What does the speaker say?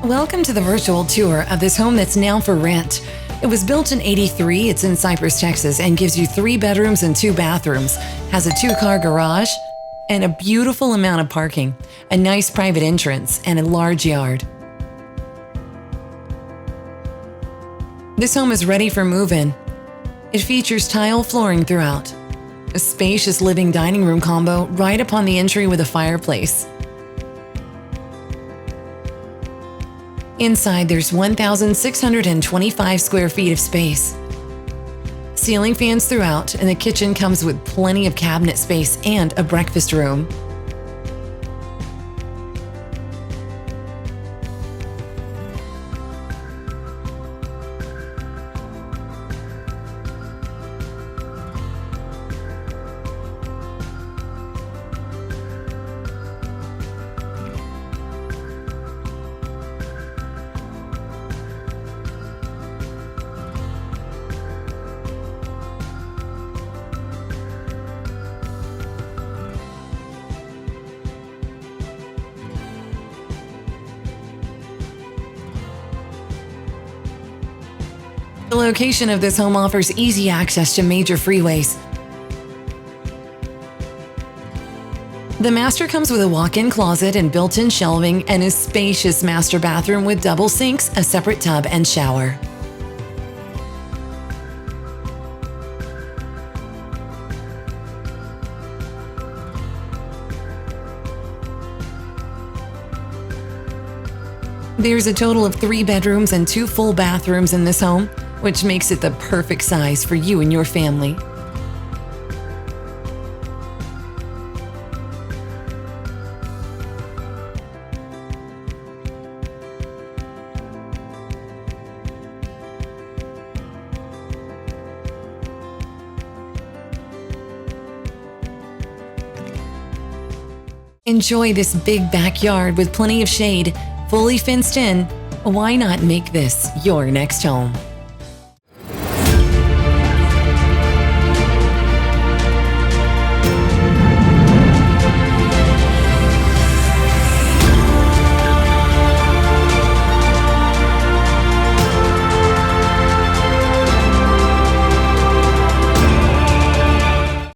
Welcome to the virtual tour of this home that's now for rent. It was built in '83, it's in Cypress, Texas, and gives you 3 bedrooms and 2 bathrooms, has a 2-car garage, and a beautiful amount of parking, a nice private entrance, and a large yard. This home is ready for move-in. It features tile flooring throughout, a spacious living dining room combo right upon the entry with a fireplace. Inside, there's 1,625 square feet of space. Ceiling fans throughout, and the kitchen comes with plenty of cabinet space and a breakfast room. The location of this home offers easy access to major freeways. The master comes with a walk-in closet and built-in shelving and a spacious master bathroom with double sinks, a separate tub, and shower. There's a total of 3 bedrooms and 2 full bathrooms in this home, which makes it the perfect size for you and your family. Enjoy this big backyard with plenty of shade, fully fenced in. Why not make this your next home?